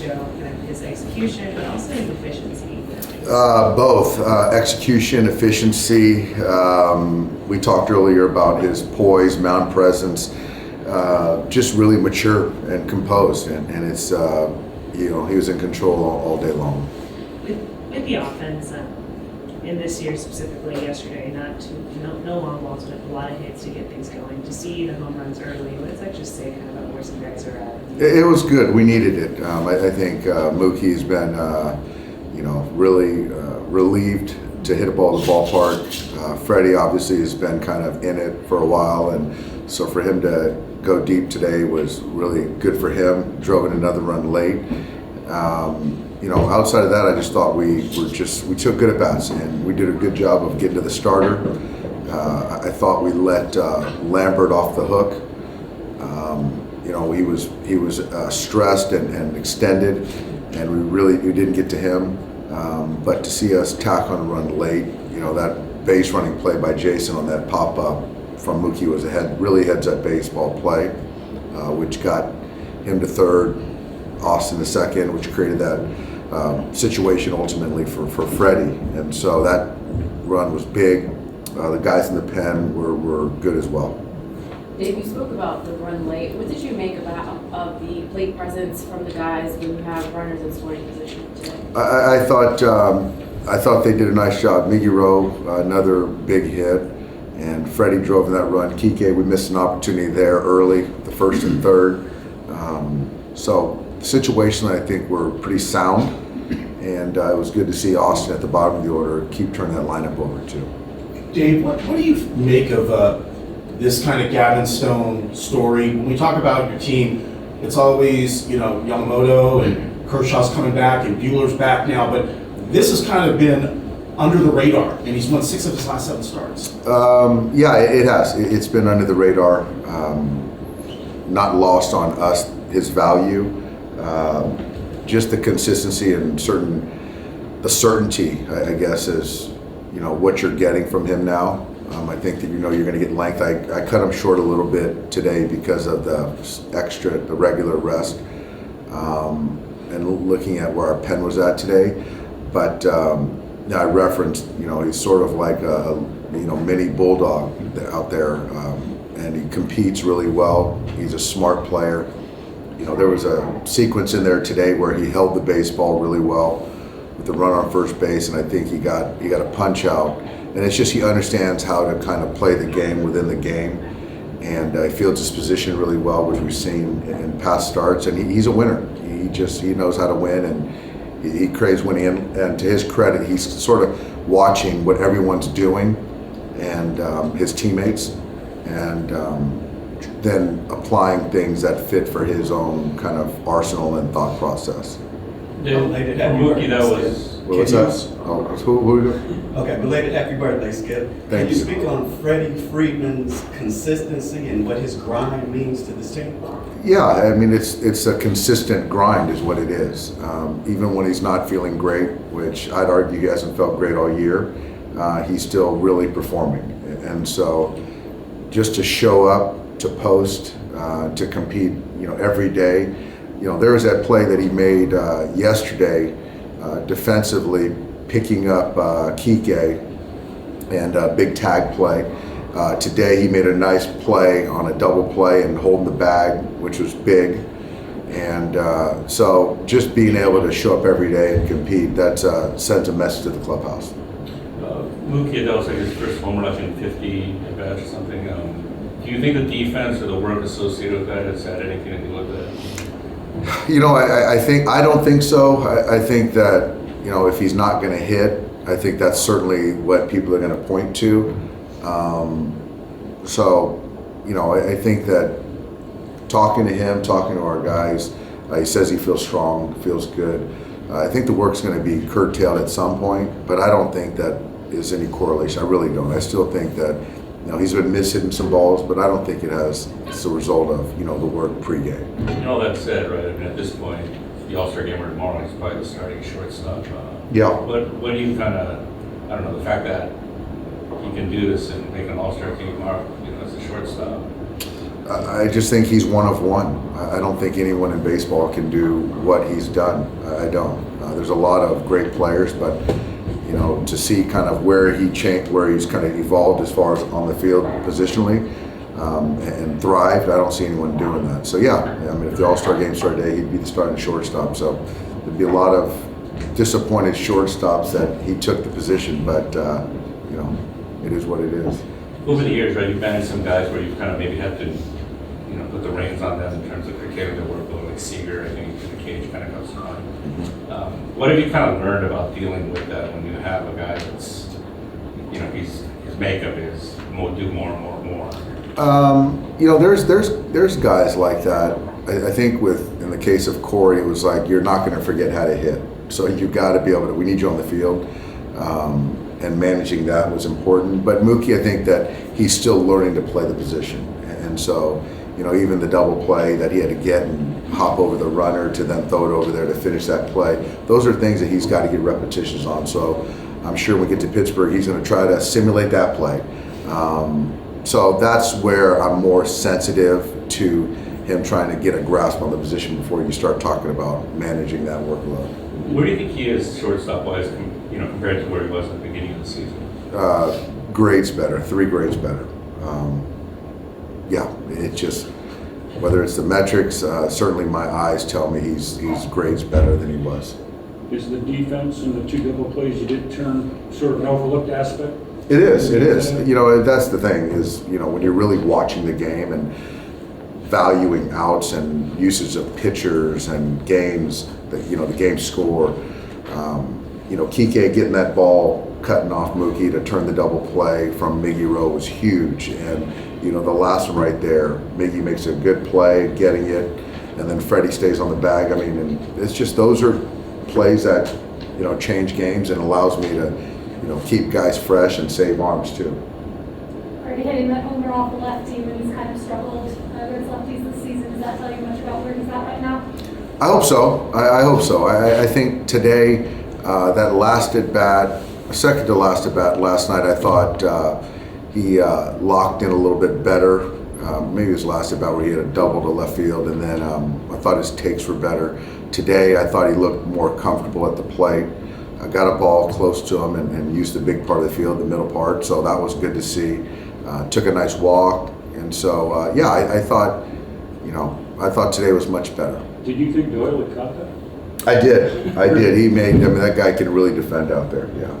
show kind of his execution, but also his efficiency? Both execution, efficiency. We talked earlier about his poise, mound presence, just really mature and composed, and it's he was in control all day long. With the offense, in this year specifically, yesterday, no long balls, but a lot of hits to get things going. To see the home runs early, what does that just say kind of about where some guys are at? It was good. We needed it. I think Mookie's been really relieved to hit a ball to the ballpark. Freddie obviously has been kind of in it for a while, and so for him to go deep today was really good for him. Drove in another run late. Outside of that, I just thought we took good at bats, and we did a good job of getting to the starter. I thought we let Lambert off the hook. He was stressed and extended, and we didn't get to him. But to see us tack on a run late, that base running play by Jason on that pop up from Mookie was really heads up baseball play, which got him to third, Austin to second, which created that situation ultimately for Freddie. And so that run was big. The guys in the pen were good as well. Dave, you spoke about the run late. What did you make of the plate presence from the guys when you have runners in scoring position today? I thought they did a nice job. Miggy Rowe, another big hit, and Freddie drove in that run. Kike, we missed an opportunity there early, the first and third. So situationally, I think we're pretty sound, and it was good to see Austin at the bottom of the order keep turning that lineup over too. Dave, what do you make of this kind of Gavin Stone story? When we talk about your team, it's always, Yamamoto and Kershaw's coming back and Buehler's back now, but this has kind of been under the radar, and he's won 6 of his last 7 starts. Yeah, it has. It's been under the radar, not lost on us, his value, just the consistency and the certainty, I guess, is, what you're getting from him now. I think that you're going to get length. I cut him short a little bit today because of the regular rest, and looking at where our pen was at today. But I referenced, he's sort of like a mini bulldog out there, and he competes really well. He's a smart player. There was a sequence in there today where he held the baseball really well with the run on first base, and I think he got a punch out. And it's just he understands how to kind of play the game within the game, and he fields his position really well, which we've seen in past starts. And he's a winner. He knows how to win, and he craves winning. And to his credit, he's sort of watching what everyone's doing and his teammates, and then applying things that fit for his own kind of arsenal and thought process. Mookie, that was. What's that? Oh, who? Okay, belated happy birthday, Skip. Thank you. you. Speak on Freddy Freeman's consistency and what his grind means to this team? Yeah, I mean, it's a consistent grind is what it is. Even when he's not feeling great, which I'd argue he hasn't felt great all year, he's still really performing. And so just to show up, to post, to compete, every day. There was that play that he made yesterday defensively, picking up Kike and a big tag play. Today he made a nice play on a double play and holding the bag, which was big. And so just being able to show up every day and compete, that sends a message to the clubhouse. Mookie, that was like his first home run in 50 at bats or something. Do you think the defense or the work associated with that has had anything to do with that? I don't think so. I think that, if he's not going to hit, I think that's certainly what people are going to point to. I think that talking to him, talking to our guys, he says he feels strong, feels good. I think the work's going to be curtailed at some point, but I don't think that is any correlation. I really don't. I still think that, he's been hitting some balls, but I don't think it's a result of, the work pregame. All that said, right, at this point, the All-Star game or tomorrow, he's probably the starting shortstop. Yeah. What do you kind of, the fact that he can do this and make an All-Star team tomorrow, as a shortstop? I just think he's one of one. I don't think anyone in baseball can do what he's done. I don't. There's a lot of great players, but you know, to see kind of where he changed, where he's kind of evolved as far as on the field positionally and thrived, I don't see anyone doing that. So yeah, I mean, if the All-Star game started today, he'd be the starting shortstop. So there'd be a lot of disappointed shortstops that he took the position, but you know, it is what it is. Over the years, right, you've managed some guys where you've kind of maybe had to, you know, put the reins on them in terms of curtailing their workload, like Seager, I think, in the cage kind of comes to mind. What have you kind of learned about dealing with that when you have a guy that's, you know, his makeup is do more and more and more? You know, there's guys like that. I think in the case of Corey, it was like, you're not going to forget how to hit. So you got to be able to, we need you on the field. And managing that was important. But Mookie, I think that he's still learning to play the position. And so, you know, even the double play that he had to get and hop over the runner to then throw it over there to finish that play, those are things that he's got to get repetitions on. So I'm sure when we get to Pittsburgh, he's going to try to simulate that play. So that's where I'm more sensitive to him trying to get a grasp on the position before you start talking about managing that workload. Where do you think he is shortstop-wise, you know, compared to where he was at the beginning of the season? Grades better, 3 grades better. Yeah, it just, whether it's the metrics, certainly my eyes tell me he's grades better than he was. Is the defense and the 2 double plays you did turn sort of an overlooked aspect? It is. You know, that's the thing is, you know, when you're really watching the game and valuing outs and usage of pitchers and games, you know, the game score, you know, Kike getting that ball, cutting off Mookie to turn the double play from Miggy Rowe was huge. And, you know, the last one right there, Miggy makes a good play, getting it, and then Freddie stays on the bag. I mean, and it's just, those are plays that, you know, change games and allows me to, you know, keep guys fresh and save arms too. Already hitting that homer off the lefty when he's kind of struggled against lefties this season. Does that tell you much about where he's at right now? I hope so. I hope so. I think today, that last at bat, second to last at bat last night, I thought he locked in a little bit better. Maybe his last at bat where he had a double to left field, and then I thought his takes were better. Today, I thought he looked more comfortable at the plate. I got a ball close to him and used the big part of the field, the middle part, so that was good to see. Took a nice walk, and so yeah, I thought, you know, I thought today was much better. Did you think Doyle had caught that? I did. He made, I mean, that guy can really defend out there, yeah.